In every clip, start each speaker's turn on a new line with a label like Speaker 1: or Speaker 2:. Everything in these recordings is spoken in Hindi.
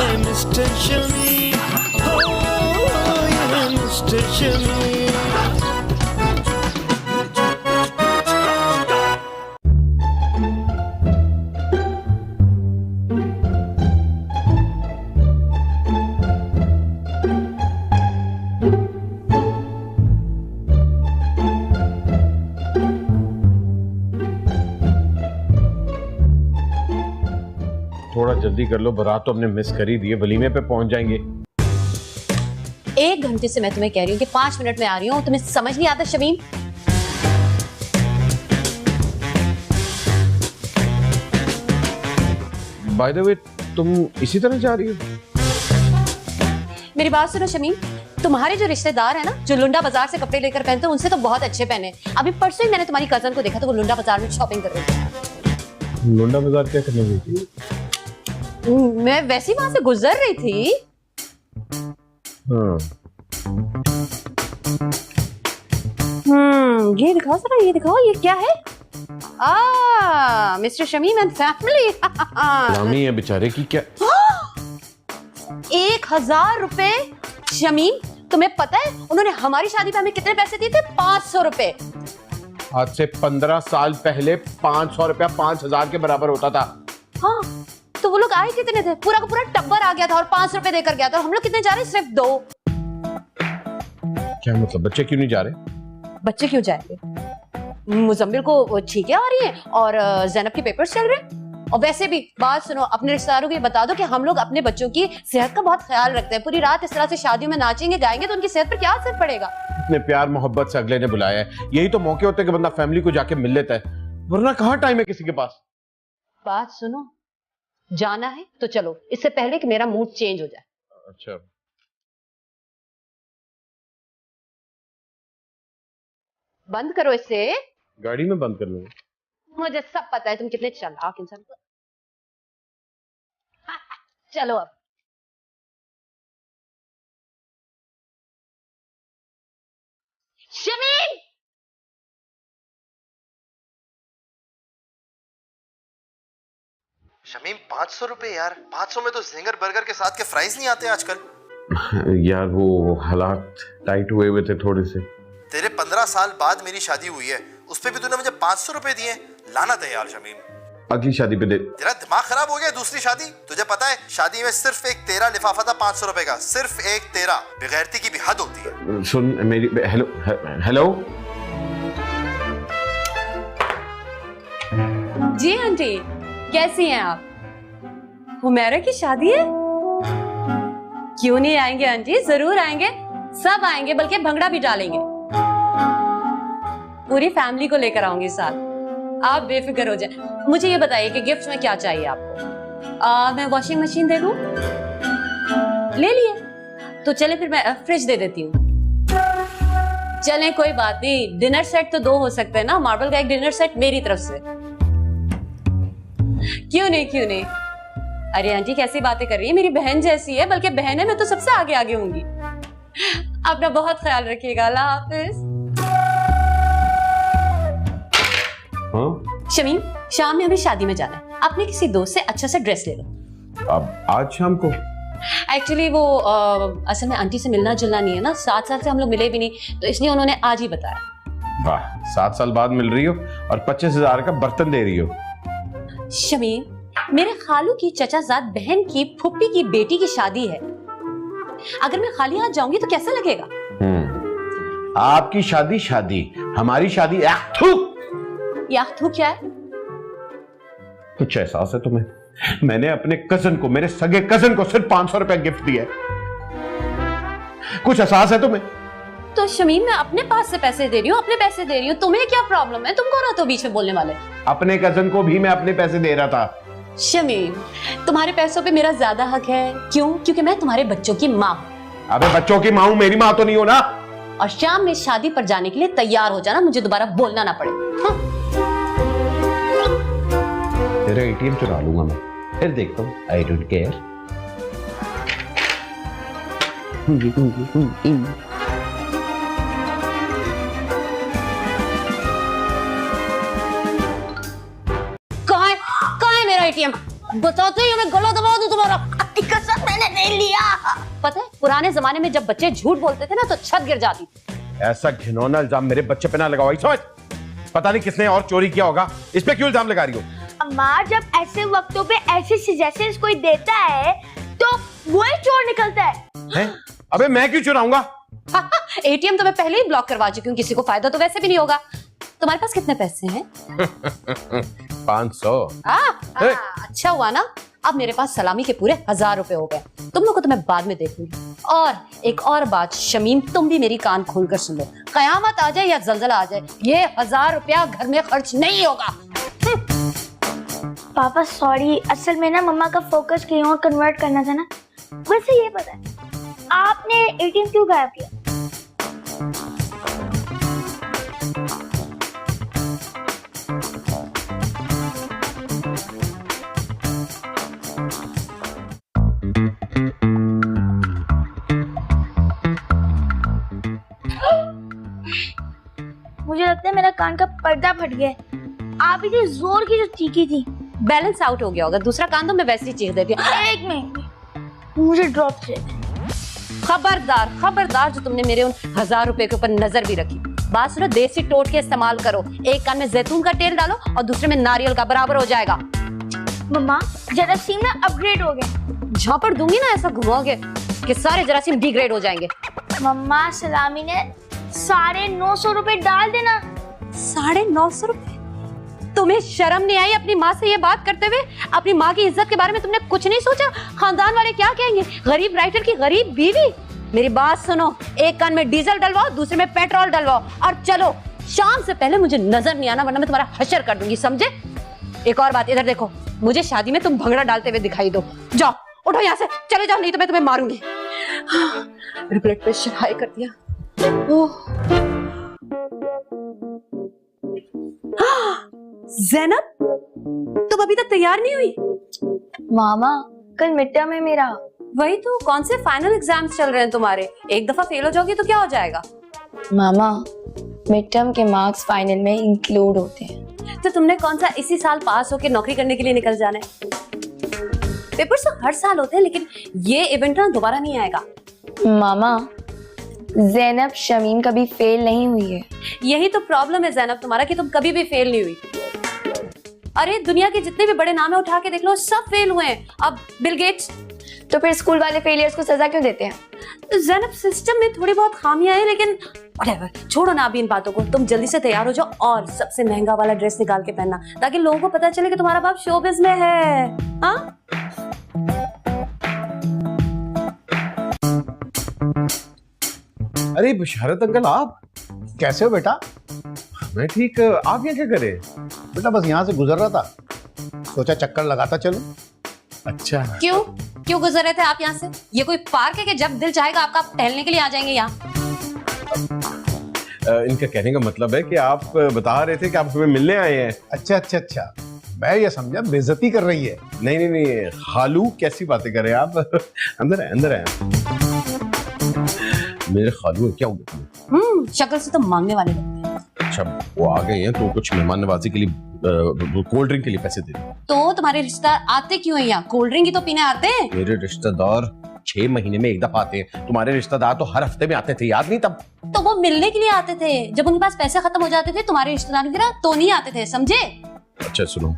Speaker 1: है मिस्टर शमी, हो ये है मिस्टर शमी।
Speaker 2: थोड़ा जल्दी कर लो, बारात तो हमने मिस कर ही दी है, वलीमे पे पहुंच जाएंगे।
Speaker 3: 1 घंटे से मैं तुम्हें कह रही हूँ कि 5 मिनट में आ रही हूँ, तुम्हें समझ नहीं आता शमीम?
Speaker 2: बाय द वे, तुम इसी तरह जा रही हो?
Speaker 3: मेरी बात सुनो शमीम, तुम्हारे जो रिश्तेदार है ना, जो लुंडा बाजार से कपड़े लेकर पहनते हैं, उनसे तो बहुत अच्छे पहने। अभी परसों ही मैंने तुम्हारी कजन को देखा तो वो लुंडा बाजार में शॉपिंग कर रही थी।
Speaker 2: लुंडा बाजार क्या करने गई थी?
Speaker 3: मैं वैसे ही वहां से गुजर रही थी। ये दिखाओ जरा, ये दिखाओ, ये क्या है? Mister Shamim and family.
Speaker 2: लामी है बेचारे की क्या।
Speaker 3: 1000 रुपए। शमीम, तुम्हें पता है उन्होंने हमारी शादी पे हमें कितने पैसे दिए थे? 500 रुपए।
Speaker 2: आज से 15 साल पहले 500 रुपया 5000 के बराबर होता था।
Speaker 3: हाँ, तो वो लोग आए कितने थे? पूरा का पूरा टब्बर आ गया था और 5 रुपए देकर गया था। हम लोग कितने जा रहे? सिर्फ 2।
Speaker 2: क्या मतलब, बच्चे क्यों नहीं जा रहे?
Speaker 3: बच्चे क्यों जाएंगे? मुजम्मिल को छींकें आ रही हैं और ज़ैनब के पेपर्स चल रहे हैं। और वैसे भी बात सुनो, अपने रिश्तेदारों को ये बता दो कि हम लोग अपने बच्चों की सेहत का बहुत ख्याल रखते हैं। पूरी रात इस तरह से शादियों में नाचेंगे गाएंगे तो उनकी सेहत पर क्या असर पड़ेगा?
Speaker 2: इतने प्यार मोहब्बत से अगले ने बुलाया है, यही तो मौके होते हैं कि बंदा फैमिली को जाके मिल लेता है, वरना कहाँ टाइम है किसी के पास।
Speaker 3: बात सुनो, जाना है तो चलो, इससे पहले कि मेरा मूड चेंज हो जाए।
Speaker 2: अच्छा,
Speaker 3: बंद करो इसे।
Speaker 2: गाड़ी में बंद कर लूंगा।
Speaker 3: मुझे सब पता है तुम कितने चालाक इंसान हो। चलो अब। शमीम!
Speaker 4: शमीम 500 रुपए यार, 500 में तो जिंगर बर्गर के साथ के फ्राइज नहीं आते आजकल।
Speaker 2: यार वो हालात टाइट हुए हुए थे थोड़े से।
Speaker 4: तेरे 15 साल बाद मेरी शादी हुई है, उस पे भी तूने मुझे 500 रुपए दिए। लानत है यार शमीम।
Speaker 2: अगली शादी पे दे।
Speaker 4: तेरा दिमाग खराब हो गया? दूसरी शादी? तुझे पता है शादी में सिर्फ एक तेरा लिफाफा था 500 रुपए का, सिर्फ एक तेरा। बेगैरती की भी हद होती है।
Speaker 2: सुन मेरी, हेलो हेलो।
Speaker 3: जी आंटी, कैसी हैं आप? हुमैरा की शादी है? क्यों नहीं आएंगे आंटी, जरूर आएंगे, सब आएंगे, बल्कि भंगड़ा भी डालेंगे। पूरी फैमिली को लेकर आऊंगी साथ, आप बेफिक्र हो जाए। मुझे ये बताइए कि गिफ्ट में क्या चाहिए आपको? मैं वॉशिंग मशीन दे दूं? ले लिए तो चले, फिर मैं फ्रिज दे देती हूँ। चलें कोई बात नहीं, डिनर सेट तो 2 हो सकते हैं ना, मार्बल का एक डिनर सेट मेरी तरफ से। क्यों नहीं, क्यों नहीं। अरे आंटी कैसी बातें कर रही है, मेरी बहन जैसी है, बल्कि बहन है मैं तो सबसे आगे आगे होंगी। अपना बहुत ख्याल रखिएगा, अल्लाह हाफिज।
Speaker 2: हाँ?
Speaker 3: शमीम, शाम में हमें शादी में जाना है, अपने किसी दोस्त से अच्छा सा ड्रेस ले लो।
Speaker 2: अब आज शाम को?
Speaker 3: एक्चुअली वो असल में आंटी से मिलना जुलना नहीं है ना, 7 साल से हम लोग मिले भी नहीं, तो इसलिए उन्होंने आज ही बताया।
Speaker 2: वाह, 7 साल बाद मिल रही हो और 25,000 का बर्तन दे रही हो।
Speaker 3: शमीम, मेरे खालू की चचाजाद बहन की फुप्पी की बेटी की शादी है। अगर मैं खाली हाथ जाऊंगी तो कैसा लगेगा?
Speaker 2: आपकी शादी शादी, हमारी शादी
Speaker 3: याख्तू क्या है?
Speaker 2: कुछ एहसास है तुम्हें? मैंने अपने कजन को, मेरे सगे कजन को सिर्फ 500 रुपया गिफ्ट दिया है। कुछ एहसास है तुम्हें?
Speaker 3: तो शमीम, मैं अपने पास से पैसे दे रही हूँ, अपने पैसे दे रही हूँ, तुम्हें क्या प्रॉब्लम है? तुम कौन हो तो बीच में बोलने वाले?
Speaker 2: अपने कजन को भी मैं अपने पैसे दे रहा था।
Speaker 3: शमीम, तुम्हारे पैसों पे मेरा ज्यादा हक है। क्यों? क्योंकि मैं तुम्हारे बच्चों की माँ हूँ।
Speaker 2: अबे बच्चों की माँ हूँ, मेरी माँ तो नहीं हो ना।
Speaker 3: और शाम में शादी पर जाने के लिए तैयार हो जाना, मुझे दोबारा बोलना ना पड़े।
Speaker 2: तेरा एटीएम चुरा लूंगा मैं, फिर देखता हूँ। I don't care.
Speaker 3: कहाँ है मेरा एटीएम? बताते ही मैं गला दबा दूं तुम्हारा। कसम,
Speaker 5: नहीं लिया।
Speaker 3: पता है पुराने जमाने में जब बच्चे झूठ बोलते थे ना तो छत गिर जाती।
Speaker 2: ऐसा घिनौना इल्जाम मेरे बच्चे पे ना लगाओ, समझ? पता नहीं किसने और चोरी किया होगा, इस पे क्यों इल्जाम लगा रही हो?
Speaker 5: अम्मा जब ऐसे वक्तों पे ऐसे सजेशंस कोई देता है तो वही चोर निकलता है।
Speaker 2: अबे मैं क्यों चुराऊंगा?
Speaker 3: एटीएम तो मैं पहले ही ब्लॉक करवा चुकी हूँ, किसी को फायदा तो वैसे भी नहीं होगा। तुम्हारे पास कितने पैसे हैं?
Speaker 2: 500।
Speaker 3: अच्छा हुआ ना, अब मेरे पास सलामी के पूरे 1000 रुपए हो गए। तुम लोग को तो मैं बाद में देखूंगी। और एक और बात शमीम, तुम भी मेरी कान खोलकर सुन लो, कयामत आ जाए या जलजला आ जाए, ये 1000 रुपया घर में खर्च नहीं होगा।
Speaker 5: पापा सॉरी, असल में ना मम्मा का फोकस कहीं और कन्वर्ट करना था ना। वैसे ये पता है आपने एटीएम क्यों गायब किया? मुझे लगता है मेरा कान का पर्दा फट गया। आप इतनी जोर की जो चीखी थी,
Speaker 3: बैलेंस आउट हो गया होगा, दूसरा कान तो मैं वैसे ही चीख देती हूँ।
Speaker 5: एक मिनट मुझे ड्रॉप चाहिए।
Speaker 3: खबरदार खबरदार, जो तुमने मेरे उन 1000 रुपए के ऊपर नजर भी रखी। बात सुनो, देसी टोटके इस्तेमाल करो। एक कान में जैतून का तेल डालो और दूसरे में नारियल का, बराबर हो जाएगा।
Speaker 5: मम्मा जरासीम ना अपग्रेड हो गए।
Speaker 3: झापड़ दूंगी ना ऐसा घुमाओगे कि सारे जरासीम डिग्रेड हो जाएंगे।
Speaker 5: मम्मा सलामी ने 950 रुपए डाल देना।
Speaker 3: 950 रुपए? तुम्हें शर्म नहीं आई अपनी माँ से ये बात करते हुए? अपनी माँ की इज्जत के बारे में तुमने कुछ नहीं सोचा? खानदान वाले क्या कहेंगे? गरीब राइटर की गरीब बीवी। मेरी बात सुनो, एक कान में डीजल डलवाओ, दूसरे में पेट्रोल डलवाओ और चलो। शाम से पहले मुझे नजर नहीं आना, वरना मैं तुम्हारा हशर कर दूंगी, समझे? एक और बात, इधर देखो, मुझे शादी में तुम भंगड़ा डालते हुए दिखाई दो। जाओ उठो यहाँ से, चले जाओ, नहीं तो मैं तुम्हें मारूंगी। मेरा ब्लड प्रेशर हाई कर दिया। ज़ैनब, तुम अभी तक तैयार नहीं हुई?
Speaker 5: मामा कल मिड टर्म है मेरा।
Speaker 3: वही तो, कौन से फाइनल एग्जाम्स चल रहे हैं तुम्हारे? एक दफा फेल हो जाओगी तो क्या हो जाएगा?
Speaker 6: मामा मिड टर्म के मार्क्स फाइनल में इंक्लूड होते हैं।
Speaker 3: तो तुमने कौन सा इसी साल पास होकर नौकरी करने के लिए निकल जाना है? पेपर्स तो हर साल होते हैं, लेकिन ये इवेंट ना दोबारा नहीं आएगा।
Speaker 6: मामा ज़ैनब शमीम कभी फेल नहीं हुई है।
Speaker 3: यही तो प्रॉब्लम है ज़ैनब तुम्हारा, कि तुम कभी भी फेल नहीं हुई। अरे दुनिया के जितने भी बड़े नाम है उठा के देख लो, सब फेल हुए हैं। अब बिल गेट्स।
Speaker 6: तो फिर स्कूल वाले फेलियर्स को सजा क्यों देते हैं?
Speaker 3: ज़ैनब सिस्टम में थोड़ी बहुत खामियां हैं, लेकिन whatever, छोड़ो ना अभी इन बातों को। तुम जल्दी से तैयार हो जाओ और सबसे महंगा वाला ड्रेस निकाल के पहनना, ताकि लोगों को पता चले कि तुम्हारा बाप शोबिज़ में है। हाँ?
Speaker 2: अरे बशारत अंकल, आप
Speaker 7: कैसे हो बेटा?
Speaker 2: मैं ठीक, आप यहाँ क्या कर रहे हैं?
Speaker 7: बेटा बस यहाँ से गुजर रहा था, सोचा चक्कर लगाता चलूं।
Speaker 2: अच्छा,
Speaker 3: क्यों क्यों गुजर रहे थे आप यहाँ से? ये कोई पार्क है कि जब दिल चाहेगा आपका टहलने के लिए आ जाएंगे यहाँ?
Speaker 2: इनका कहने का मतलब है कि आप बता रहे थे कि आप हमें मिलने आए हैं।
Speaker 7: अच्छा अच्छा अच्छा, मैं ये समझा बेइज्जती कर रही है।
Speaker 2: नहीं नहीं नहीं, खालू कैसी बातें कर रहे हैं आप? अंदर है, अंदर है। मेरे खालू है क्या? हो गया?
Speaker 3: शक्ल से तो मांगने वाले लगते हैं।
Speaker 2: अच्छा, वो आ गए हैं तो कुछ मेहमान नवाजी के लिए कोल्ड ड्रिंक के लिए पैसे दे दो।
Speaker 3: तो तुम्हारे रिश्तेदार आते क्यों हैं यहाँ? कोल्ड ड्रिंक ही तो पीने आते हैं।
Speaker 2: मेरे रिश्तेदार 6 महीने में एक दफा आते हैं, तुम्हारे रिश्तेदार तो हर हफ्ते में आते थे, याद नहीं? तब
Speaker 3: तो वो मिलने के लिए आते थे, जब उनके पास पैसे खत्म हो जाते थे तुम्हारे रिश्तेदारों की तरह तो नहीं आते थे, समझे?
Speaker 2: अच्छा सुनो,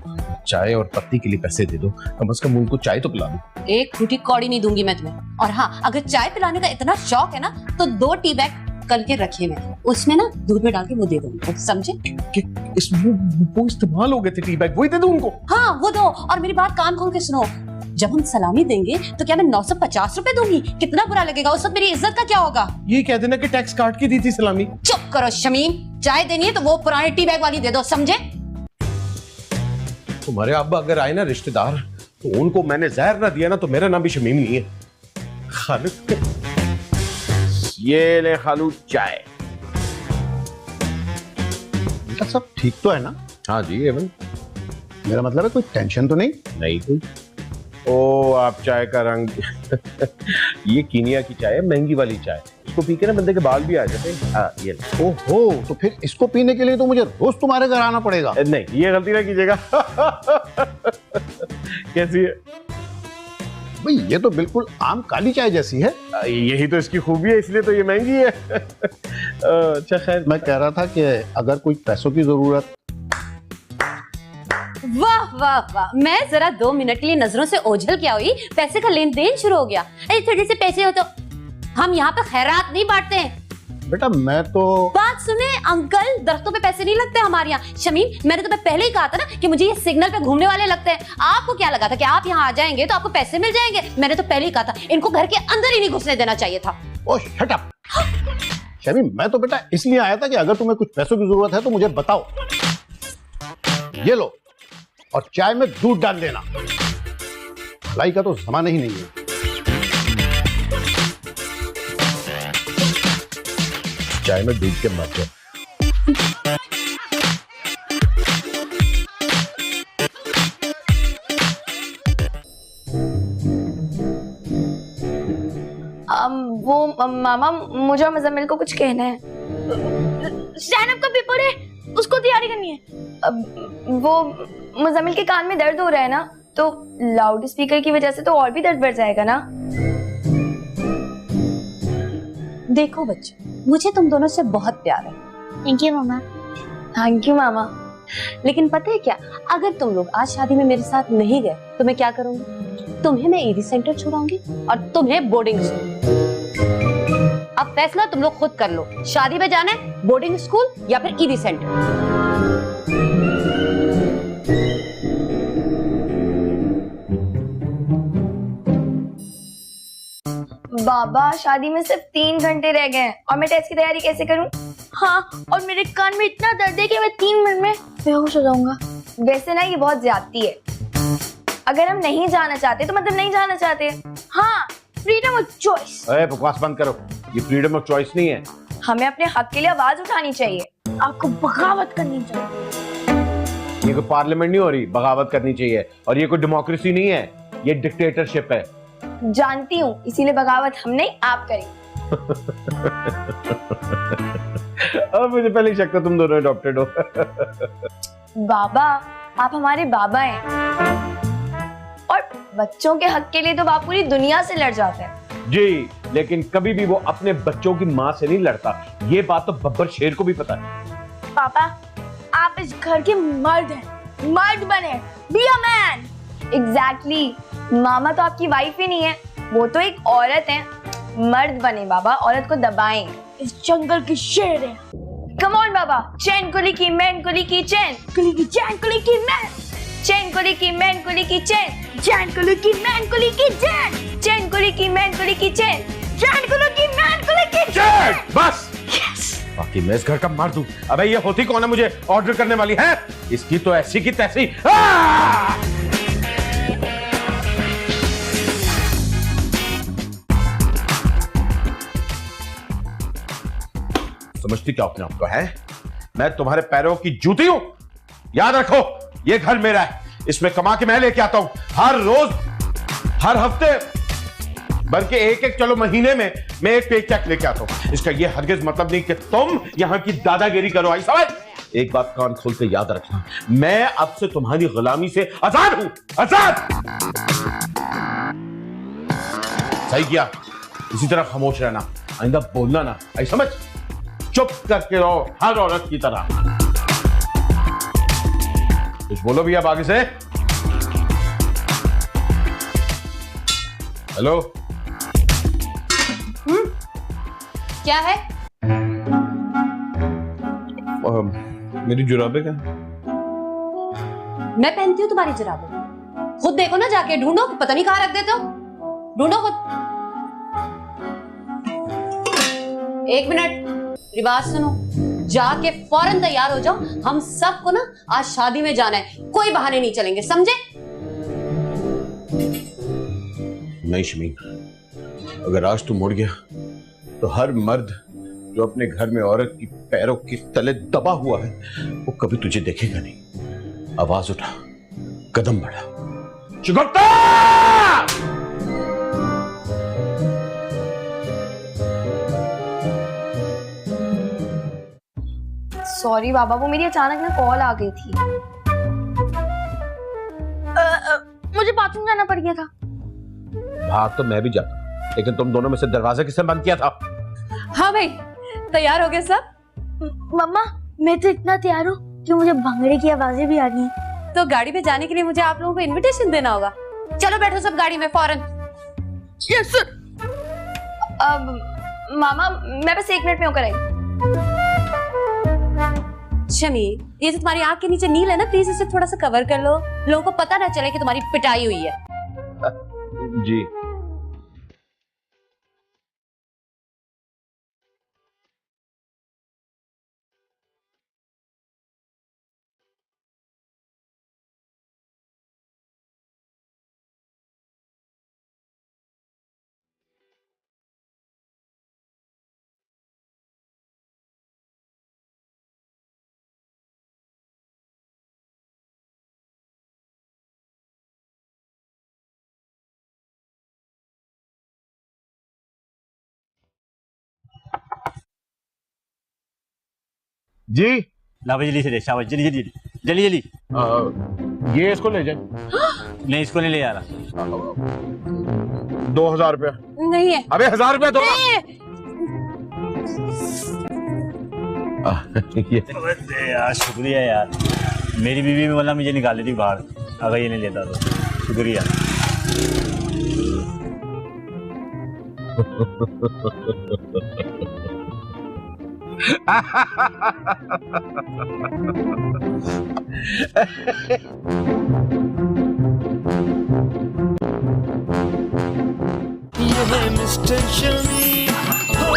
Speaker 2: चाय और पत्ती के लिए पैसे दे दो, कम से कम उनको चाय तो पिला दो।
Speaker 3: एक फूटी कौड़ी नहीं दूंगी मैं तुम्हें। और हाँ, अगर चाय पिलाने का इतना शौक है ना, तो 2 टी बैग कल के रखे मैं, उसमें ना दूध में डाल के वो दे दूंगी, समझे?
Speaker 2: वो इस्तेमाल हो गए थे टी बैग, वही दे दो उनको।
Speaker 3: हाँ वो दो। और मेरी बात कान खोल के सुनो, जब हम सलामी देंगे तो क्या मैं 950 रुपए दूंगी? कितना बुरा लगेगा, उस वक्त मेरी इज्जत का क्या होगा?
Speaker 2: ये कह देना कि टैक्स काट के दी थी सलामी।
Speaker 3: चुप करो शमीम, चाय देनी है तो वो पुराने टी बैग वाली दे दो, समझे?
Speaker 2: तुम्हारे अब्बा अगर आए ना रिश्तेदार, तो उनको मैंने जहर ना दिया ना तो मेरा नाम भी शमीम नहीं है। खालू, ये ले खालू चाय।
Speaker 7: बेटा सब ठीक तो है ना?
Speaker 2: हाँ जी एवन।
Speaker 7: मेरा मतलब है कोई टेंशन तो नहीं?
Speaker 2: नहीं कोई। ओ आप चाय का रंग ये कीनिया की चाय है, महंगी वाली चाय, इसको पी के ना बंदे के बाल भी आ जाते हैं। हाँ ये।
Speaker 7: ओहो, तो फिर इसको पीने के लिए तो मुझे रोज तुम्हारे घर आना पड़ेगा।
Speaker 2: नहीं ये गलती ना कीजिएगा। कैसी है?
Speaker 7: भाई ये तो बिल्कुल आम काली चाय जैसी है।
Speaker 2: यही तो इसकी खूबी है, इसलिए तो ये महंगी है। अच्छा खैर,
Speaker 7: मैं कह रहा था कि अगर कोई पैसों की जरूरत।
Speaker 3: वाह वाह वाह, मैं जरा 2 मिनट के लिए नजरों से ओझल क्या हुई, पैसे का लेन देन शुरू हो गया। अरे थोड़े से पैसे हो तो हम यहाँ पे खैरात नहीं बांटते हैं।
Speaker 7: बेटा मैं तो
Speaker 3: बात सुने अंकल, दरख्तों पे पैसे नहीं लगते हमारे यहाँ। शमीम, मैंने तुम्हें पहले ही कहा था ना कि मुझे ये सिग्नल पे घूमने वाले लगते हैं। आपको क्या लगा था कि आप यहाँ आ जाएंगे तो आपको पैसे मिल जाएंगे? मैंने तो पहले ही कहा था, इनको घर के अंदर ही नहीं घुसने देना चाहिए था।
Speaker 7: ओ शट अप शमीम, मैं तो बेटा इसलिए आया था कि अगर तुम्हें कुछ पैसों की जरूरत है तो मुझे बताओ। ये लो, और चाय में दूध डाल देना। भलाई का तो जमाना ही नहीं है। चाय में दूध के मर जाओ।
Speaker 6: वो मामा, मुझे और मुजम्मिल को कुछ कहना है।
Speaker 5: स्टैंड अप का पेपर है, उसको तैयारी करनी है।
Speaker 6: वो मुजम्मिल के कान में दर्द हो रहा है ना, तो लाउड स्पीकर की वजह से तो और भी दर्द बढ़ जाएगा ना।
Speaker 3: देखो बच्चे, मुझे तुम दोनों से बहुत प्यार है।
Speaker 5: थैंक यू मामा।
Speaker 6: थैंक यू मामा।
Speaker 3: लेकिन पता है क्या, अगर तुम लोग आज शादी में मेरे साथ नहीं गए तो मैं क्या करूंगी? तुम्हें मैं ईदी सेंटर छुड़ाऊंगी और तुम्हें बोर्डिंग स्कूल। अब फैसला तुम लोग खुद कर लो, शादी में जाना है, बोर्डिंग स्कूल या फिर ईदी सेंटर।
Speaker 6: बाबा, शादी में सिर्फ 3 घंटे रह गए हैं और मैं टेस्ट की तैयारी कैसे करूं?
Speaker 5: हाँ, और मेरे कान में इतना दर्द है कि मैं 3 मिनट में बेहोश हो जाऊंगा।
Speaker 6: वैसे ना ये बहुत ज्यादती है। अगर हम नहीं जाना चाहते तो मतलब नहीं जाना चाहते।
Speaker 5: हाँ, फ्रीडम ऑफ चॉइस।
Speaker 2: अरे बकवास बंद करो, ये फ्रीडम ऑफ चॉइस नहीं है।
Speaker 6: हमें अपने हक के लिए आवाज उठानी चाहिए।
Speaker 5: आपको बगावत करनी चाहिए।
Speaker 2: ये कोई पार्लियामेंट नहीं हो रही, बगावत करनी चाहिए। और ये कोई डेमोक्रेसी नहीं है, ये डिक्टेटरशिप है।
Speaker 6: जानती हूँ, इसीलिए बगावत हम नहीं आप करें।
Speaker 2: अब मुझे पहले ही शक था तुम दोनों अडॉप्टेड हो।
Speaker 6: बाबा, आप हमारे बाबा हैं और बच्चों के हक के लिए तो बाप पूरी दुनिया से लड़ जाते हैं।
Speaker 2: जी, लेकिन कभी भी वो अपने बच्चों की माँ से नहीं लड़ता। ये बात तो बब्बर शेर को भी पता है।
Speaker 5: पापा, आप इस घर के मर्द हैं, मर्द बने, बी अ मैन।
Speaker 6: एग्जैक्टली। मामा तो आपकी वाइफ ही नहीं है, वो तो एक औरत है। मर्द बने बाबा, औरत को दबाएं।
Speaker 5: इस जंगल की शेर है।
Speaker 6: कम ऑन बाबा, चैन कुली की, मैन कुली की, चैन
Speaker 5: कुली की चैन, कुली की मैन,
Speaker 6: चैन कुली की, मैन कुली की, चैन
Speaker 5: चैन कुली की मैन, कुली की चैन,
Speaker 6: चैन कुली की, मैन कुली की, चैन
Speaker 5: चैन कुली की मैन, कुली की
Speaker 2: चैन। बस बाकी मैं इस घर का मर्द हूँ। अबे ये होती कौन है मुझे ऑर्डर करने वाली है? इसकी तो ऐसी की तैसी। समझती क्या अपने आप को है? मैं तुम्हारे पैरों की जूती हूं? याद रखो, ये घर मेरा है, इसमें कमा के मैं लेके आता हूं। हर रोज, हर हफ्ते, बल्कि एक चलो महीने में मैं एक पे चेक लेके आता हूं। इसका ये हरगिज मतलब नहीं कि तुम यहां की दादागिरी करो। आई समझ? एक बात कान खोल के याद रखना, मैं अब से तुम्हारी गुलामी से आजाद हूं। आजाद। सही किया, इसी तरह खामोश रहना, आइंदा बोलना ना। आई समझ? चुप करके रहो, हर औरत की तरह। कुछ बोलो भी अब आगे से। हेलो।
Speaker 3: क्या है?
Speaker 2: मेरी जुराबे क्या?
Speaker 3: मैं पहनती हूँ तुम्हारी जुराबें। खुद देखो ना, जाके ढूंढो, पता नहीं कहाँ रख देते हो। ढूंढो खुद। 1 मिनट, रिवाज सुनो, जाके फौरन तैयार हो जाओ। हम सबको ना आज शादी में जाना है, कोई बहाने नहीं चलेंगे, समझे?
Speaker 2: नहीं शमीन, अगर आज तू मुड़ गया तो हर मर्द जो अपने घर में औरत की पैरों के तले दबा हुआ है वो कभी तुझे देखेगा नहीं। आवाज उठा, कदम बढ़ा। चुगुप्ता!
Speaker 6: सॉरी बाबा, वो मेरी अचानक ना कॉल आ गई थी।
Speaker 5: मुझे बाथरूम जाना पड़ गया था।
Speaker 2: भाग तो मैं भी जाता, लेकिन तुम दोनों में से दरवाजा किसने बंद किया था?
Speaker 3: हाँ भाई, तैयार हो गए सब?
Speaker 5: मम्मा मैं तो इतना तैयार हूँ कि मुझे भंगड़े की आवाजें भी आ रही हैं।
Speaker 3: तो गाड़ी में जाने के लिए मुझे आप लोगों को इनविटेशन देना होगा। चलो बैठो सब गाड़ी में फौरन।
Speaker 6: Yes sir. मामा मैं बस 1 मिनट में होकर आई।
Speaker 3: शमी, ये जो तुम्हारी आंख के नीचे नील है ना, प्लीज इसे थोड़ा सा कवर कर लो, लोगों को पता ना चले कि तुम्हारी पिटाई हुई है।
Speaker 2: जी। जी
Speaker 8: ला भाई, जल्दी से दे, शाबाश, जल्दी जल्दी जल्दी जल्दी।
Speaker 2: ये इसको ले जाए।
Speaker 8: नहीं, इसको नहीं ले जा रहा।
Speaker 2: 2000 रुपया।
Speaker 3: नहीं है।
Speaker 2: अबे 1000 रुपया दो।
Speaker 8: यार शुक्रिया यार, मेरी बीवी में वरना मुझे निकाल देती बाहर अगर ये नहीं लेता तो। शुक्रिया।
Speaker 1: ये है मिस्टर शमी, हो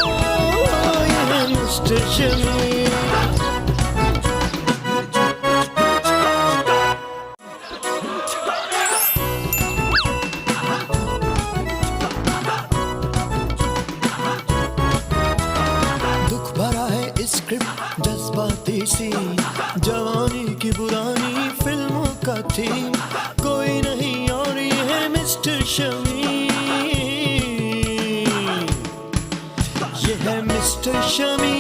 Speaker 1: ये है मिस्टर शमी। दुख भरा है स्क्रिप्ट जज्बाती सी, जवानी की पुरानी फिल्मों का थीम, कोई नहीं और ये है मिस्टर शमी। ये है मिस्टर शमी।